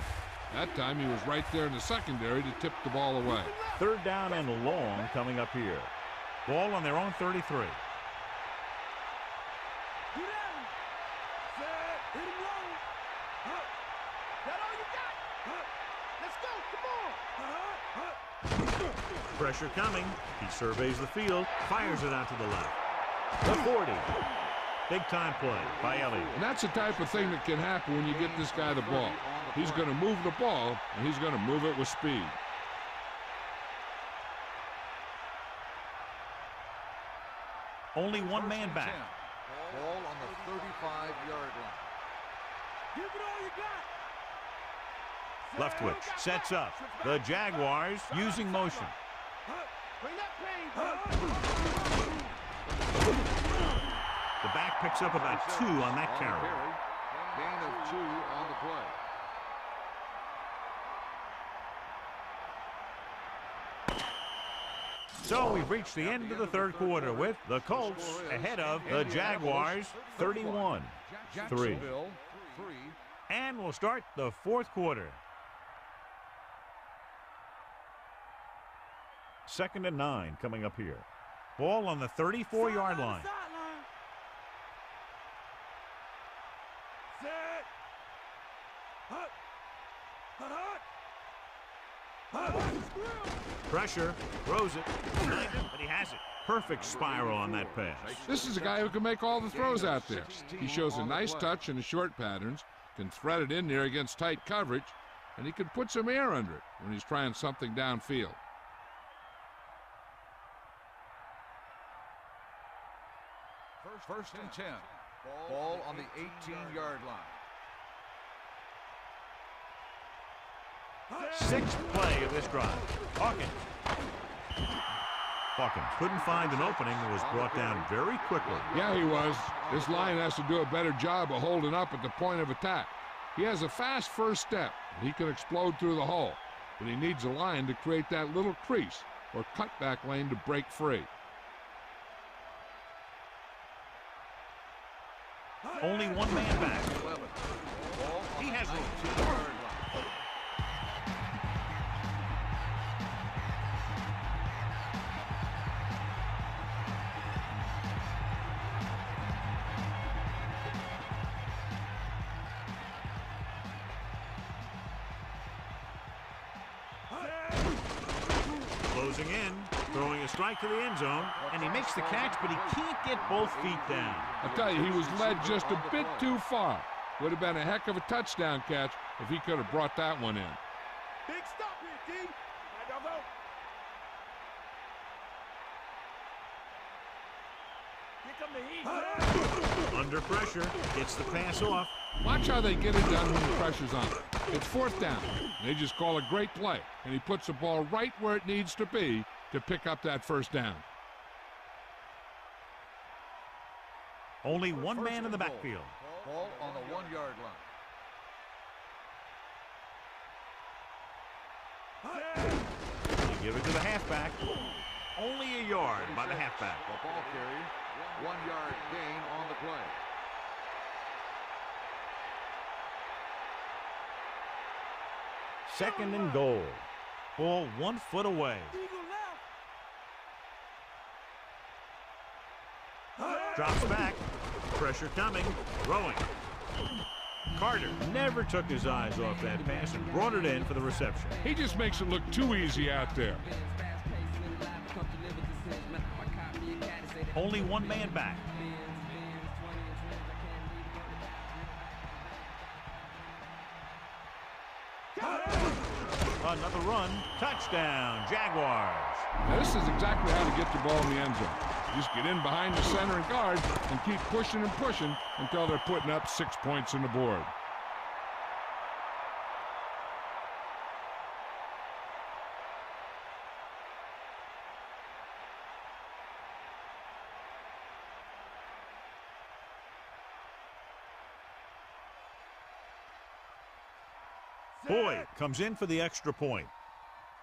That time he was right there in the secondary to tip the ball away. Third down and long coming up here. Ball on their own 33. Get at him. Set. Hit him low. That all you got? Let's go. Come on. Pressure coming. He surveys the field, fires it out to the left. The 40. Big time play by Elliott. And that's the type of thing that can happen when you get this guy the ball. He's going to move the ball, and he's going to move it with speed. Only one man back. Ball on the 35-yard line. Give it all you got. Leftwich sets up. The Jaguars using motion. Bring that pain. The back picks up about 2 on that carry. Gain of 2 on the play. So we've reached the end of the third quarter with the Colts ahead of the Jaguars 31-3. And we'll start the fourth quarter. 2nd and 9 coming up here. Ball on the 34-yard line. Pressure, throws it, but he has it. Perfect spiral on that pass. This is a guy who can make all the throws out there. He shows a nice touch in the short patterns, can thread it in there against tight coverage, and he can put some air under it when he's trying something downfield. First and 10. Ball on the 18-yard line. Sixth play of this drive. Hawkins couldn't find an opening and was brought down very quickly. Yeah, he was. This line has to do a better job of holding up at the point of attack. He has a fast first step. He can explode through the hole, but he needs a line to create that little crease or cutback lane to break free. Only one man back. He has room. Closing in, throwing a strike to the end zone, and he makes the catch, but he can't get both feet down. I'll tell you, he was led just a bit too far. Would have been a heck of a touchdown catch if he could have brought that one in. Big stop here, D. Here come the heat. Under pressure, gets the pass off. Watch how they get it done when the pressure's on. It's fourth down. They just call a great play, and he puts the ball right where it needs to be to pick up that first down. Only one man in the backfield. Ball on the 1-yard line. They give it to the halfback. Only a yard by the halfback. The ball carrier, 1-yard gain on the play. Second and goal. Ball 1 foot away. Drops back. Pressure coming. Throwing. Carter never took his eyes off that pass and brought it in for the reception. He just makes it look too easy out there. Only one man back. Another run. Touchdown, Jaguars. Now, this is exactly how to get the ball in the end zone. Just get in behind the center and guard and keep pushing and pushing until they're putting up 6 points on the board. Boyd comes in for the extra point.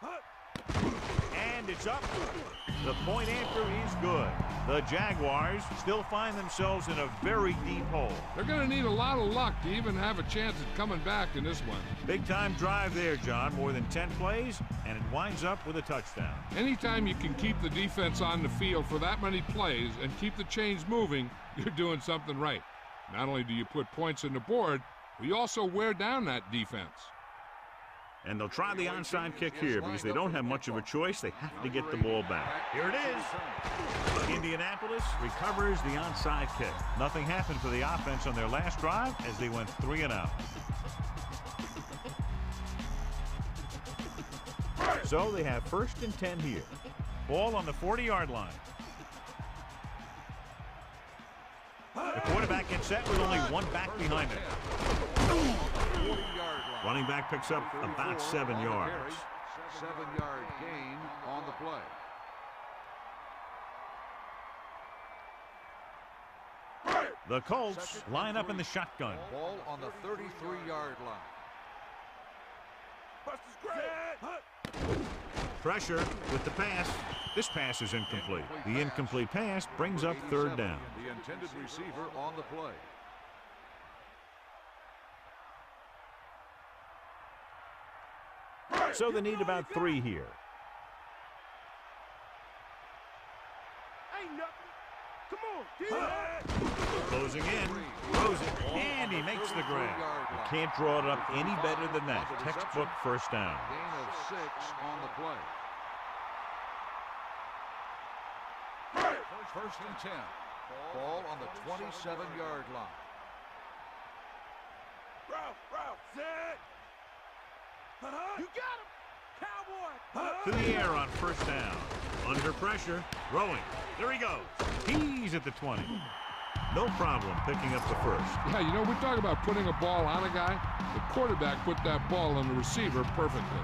And it's up. The point after is good. The Jaguars still find themselves in a very deep hole. They're going to need a lot of luck to even have a chance at coming back in this one. Big-time drive there, John. More than 10 plays, and it winds up with a touchdown. Anytime you can keep the defense on the field for that many plays and keep the chains moving, you're doing something right. Not only do you put points on the board, but you also wear down that defense. And they'll try the onside kick here because they don't have much of a choice. They have to get the ball back. Here it is. Indianapolis recovers the onside kick. Nothing happened for the offense on their last drive as they went 3 and out. So they have 1st and 10 here. Ball on the 40-yard line. The quarterback gets set with only one back behind him. Running back picks up about 7 yards. 7-yard gain on the play. The Colts line up in the shotgun. Ball on the 33-yard line. Pressure with the pass. This pass is incomplete. The incomplete pass brings up third down. The intended receiver on the play. So they need about 3 here. Ain't nothing. Come on, get Closing in, throws it, and he makes the grab. You can't draw it up any better than that. Textbook first down. Gain of 6 on the play. First and 10. Ball on the 27-yard line. Ralph, set. You got him, Cowboy. To the air on first down. Under pressure, throwing. There he goes. He's at the 20. No problem picking up the first. Yeah, you know, we talk about putting a ball on a guy. The quarterback put that ball on the receiver perfectly.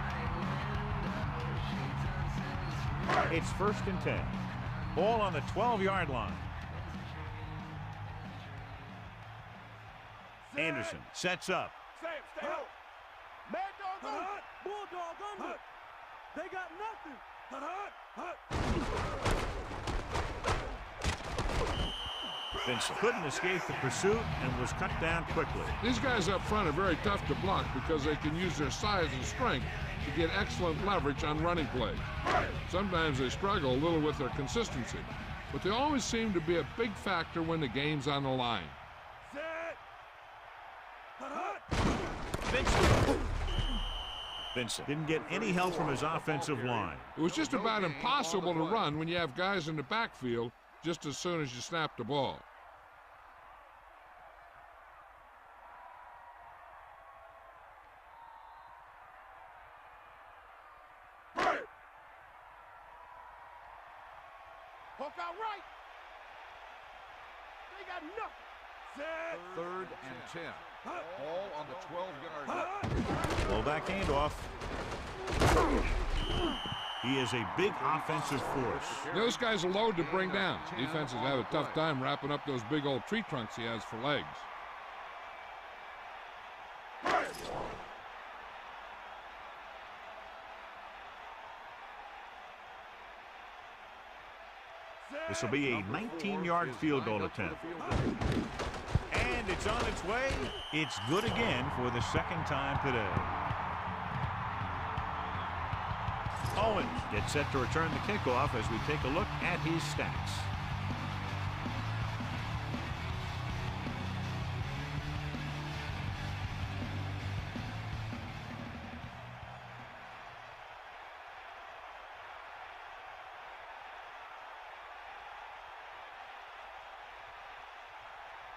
It's first and 10. Ball on the 12-yard line. Anderson sets up. Sam, stay up. Mad dog on it. Bulldog on it. They got nothing. Vincent couldn't escape the pursuit and was cut down quickly. These guys up front are very tough to block because they can use their size and strength to get excellent leverage on running plays. Sometimes they struggle a little with their consistency, but they always seem to be a big factor when the game's on the line. Vincent didn't get any help from his offensive line. It was just about impossible to run when you have guys in the backfield just as soon as you snap the ball. Hook out right. They got nothing. Third and 10. Ball on the 12-yard line. Blow back handoff. He is a big offensive force. Those guys are load to bring down. Defenses have a tough time wrapping up those big old tree trunks he has for legs. This will be a 19-yard field goal attempt. And it's on its way. It's good again for the second time today. Owens gets set to return the kickoff as we take a look at his stats.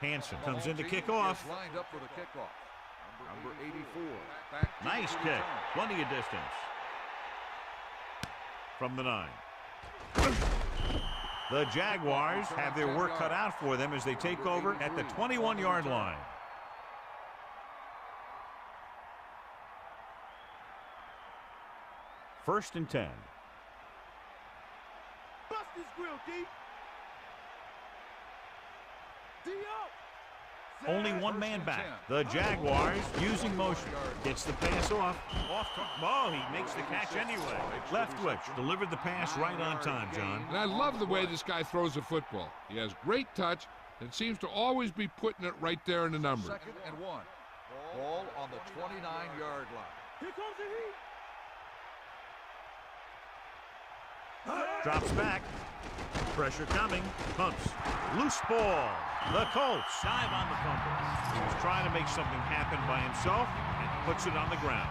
Hansen comes in to kick off. Lined up for the kickoff. Number 84. Nice kick. Plenty of distance. From the 9. The Jaguars have their work cut out for them as they take over at the 21-yard line. First and 10. Bust this grill, D. Only one man back. The Jaguars using motion. Gets the pass off. Oh, he makes the catch anyway. Leftwich delivered the pass right on time, John. And I love the way this guy throws a football. He has great touch and seems to always be putting it right there in the numbers. 2nd and 1. Ball on the 29-yard line. Here comes the heat. Drops back. Pressure coming. Pumps. Loose ball. The Colts dive on the fumble. He was trying to make something happen by himself and puts it on the ground.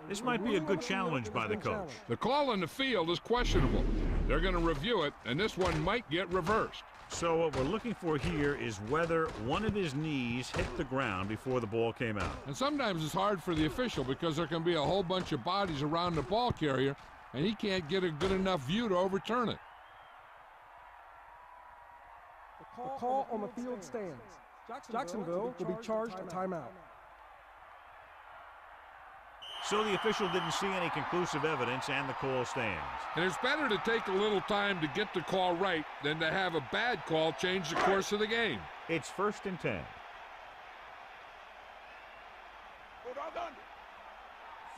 This might be a good challenge by the coach. The call on the field is questionable. They're going to review it, and this one might get reversed. So what we're looking for here is whether one of his knees hit the ground before the ball came out. And sometimes it's hard for the official because there can be a whole bunch of bodies around the ball carrier, and he can't get a good enough view to overturn it. The call on the field stands. Jacksonville will be charged a timeout. So the official didn't see any conclusive evidence, and the call stands. And it's better to take a little time to get the call right than to have a bad call change the course of the game. It's 1st and 10.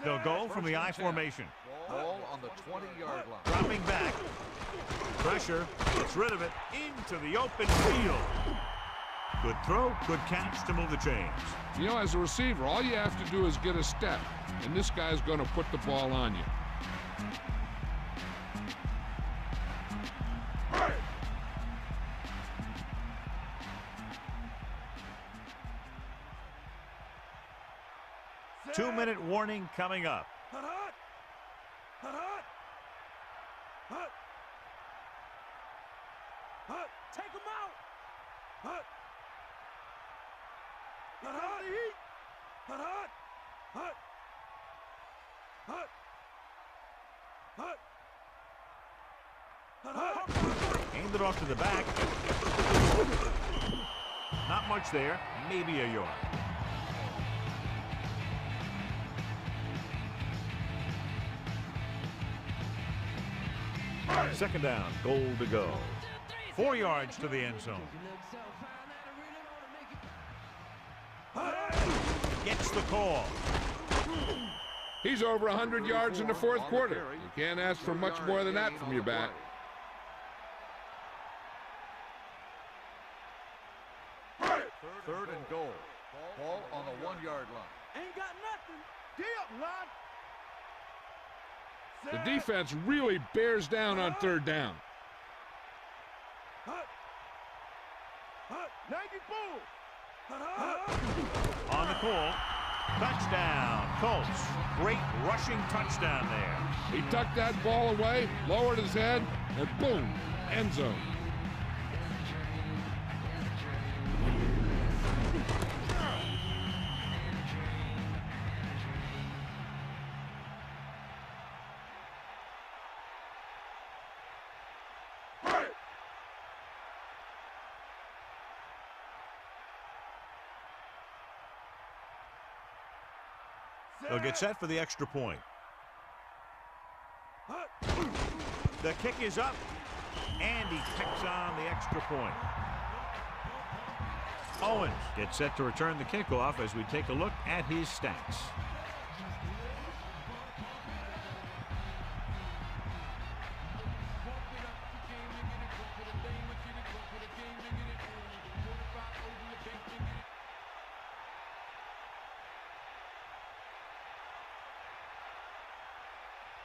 They'll go from the I formation. Ball on the 20-yard line. Dropping back. Pressure. Gets rid of it. Into the open field. Good throw. Good catch to move the chains. You know, as a receiver, all you have to do is get a step, and this guy's going to put the ball on you. Two-minute warning coming up. Take him out. Aimed it off to the back. Not much there. Maybe a yard. Second down, goal to go. 4 yards to the end zone. Gets the call. He's over 100 yards in the 4th quarter. You can't ask for much more than that from your back. Third and goal. Ball on the 1-yard line. Ain't got nothing. Deal, lad. The defense really bears down on 3rd down. 94. On the call. Touchdown, Colts. Great rushing touchdown there. He tucked that ball away, lowered his head, and boom, end zone. They'll get set for the extra point. The kick is up, and he kicks on the extra point. Owens gets set to return the kickoff as we take a look at his stats.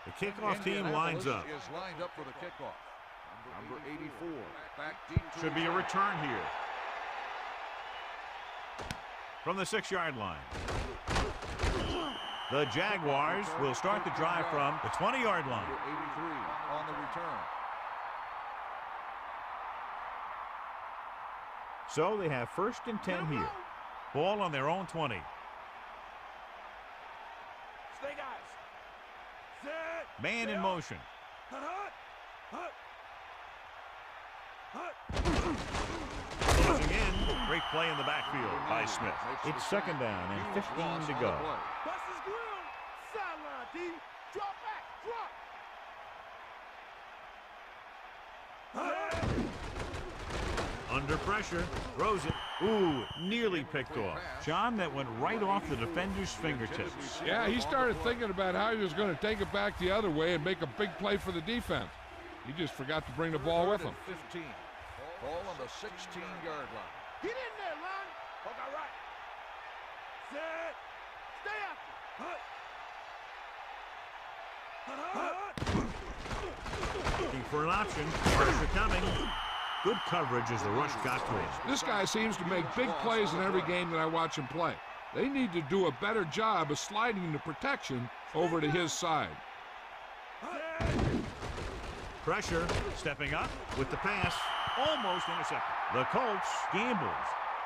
The kickoff team lines up. Is lined up for the kickoff. Number 84. Back deep. Should be a return here. From the 6-yard line. The Jaguars will start the drive from the 20-yard line. Number 83 on the return. So they have 1st and 10 here. Ball on their own 20. Stay, guys. Set. Man in motion. Closing in. Great play in the backfield by Smith. It's 2nd down and 15 to go. Bust his grill. Sideline, D. Drop back. Drop. Under pressure. Throws it. Ooh, nearly picked off. John, that went right off the defender's fingertips. Yeah, he started thinking about how he was going to take it back the other way and make a big play for the defense. He just forgot to bring the ball with him. 15. Ball on the 16-yard line. Get in there, line. Hook out right. Set. Stay after. Looking for an option. Pressure coming. Good coverage as the rush got to him. This guy seems to make big plays in every game that I watch him play. They need to do a better job of sliding the protection over to his side. Pressure. Stepping up with the pass. Almost intercepted. The Colts gambles.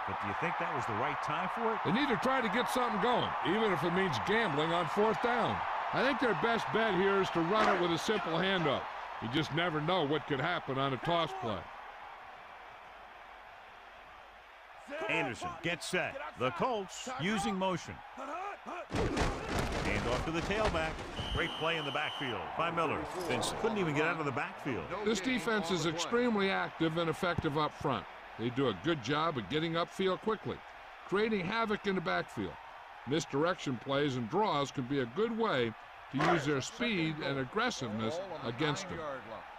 But do you think that was the right time for it? They need to try to get something going, even if it means gambling on 4th down. I think their best bet here is to run it with a simple handoff. You just never know what could happen on a toss play. Anderson gets set. The Colts using motion. Handoff to the tailback. Great play in the backfield by Miller. Vince couldn't even get out of the backfield. This defense is extremely active and effective up front. They do a good job of getting upfield quickly, creating havoc in the backfield. Misdirection plays and draws can be a good way to use their speed and aggressiveness against them.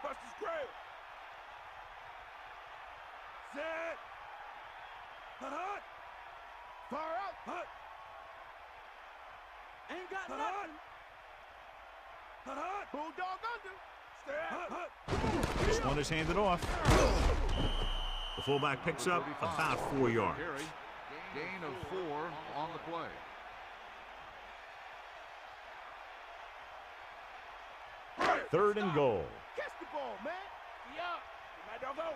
Buster's grab. Set. Hut. Far out. Hut. Ain't got nothing. Hut. Bulldog under. Stay out. Hut. This one is handed off. The fullback picks up about 4 yards. Gain of 4 on the play. Third and goal. Catch the ball, man. Yeah. My dog go.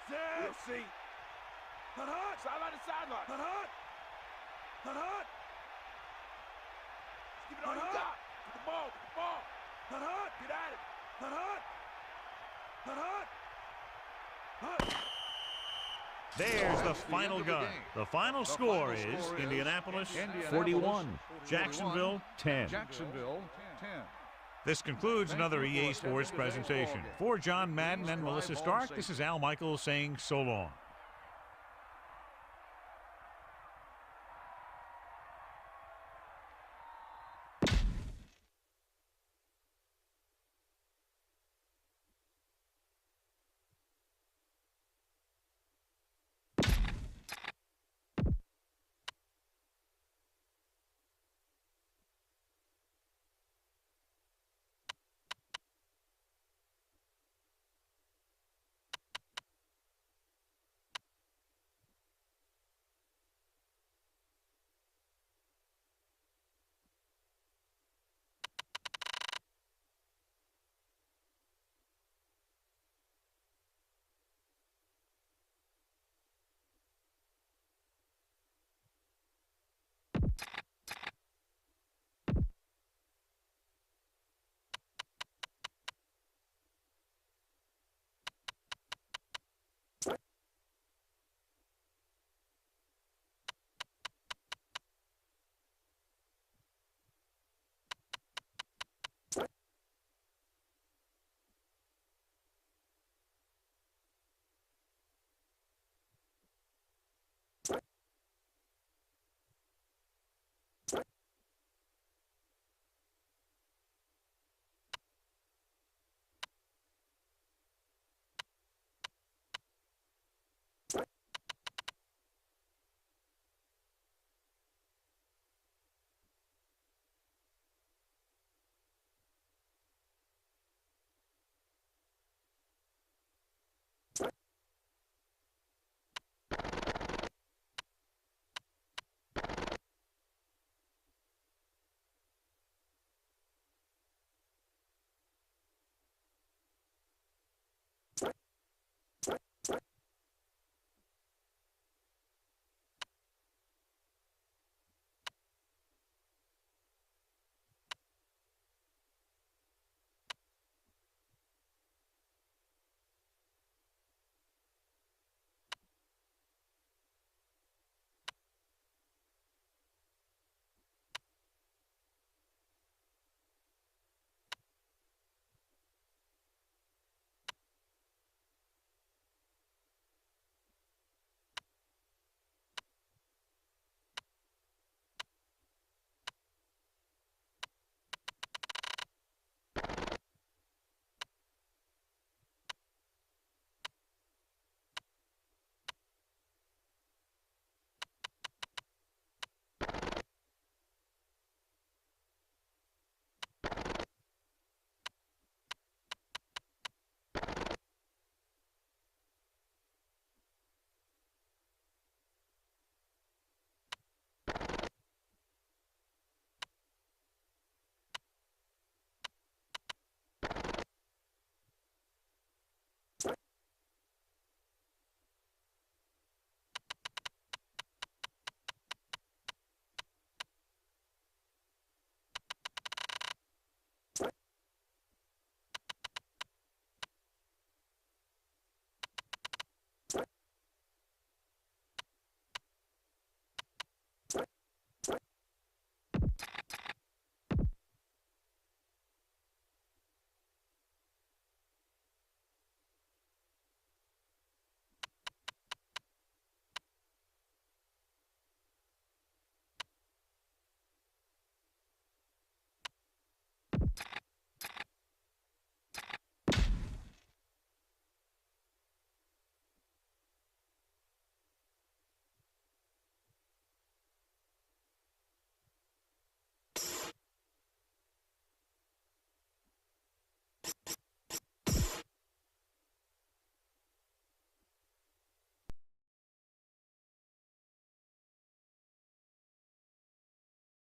Set. We'll see. Hut. Sideline to sideline. Hut. Hut. Give it all you got. Get the ball. Get the ball. Hut. Get at it. Hut. Hut. Hut. There's the final gun. The final score is Indianapolis 41, Jacksonville 10. Jacksonville 10. This concludes another EA Sports presentation. For John Madden and Melissa Stark, this is Al Michaels saying so long.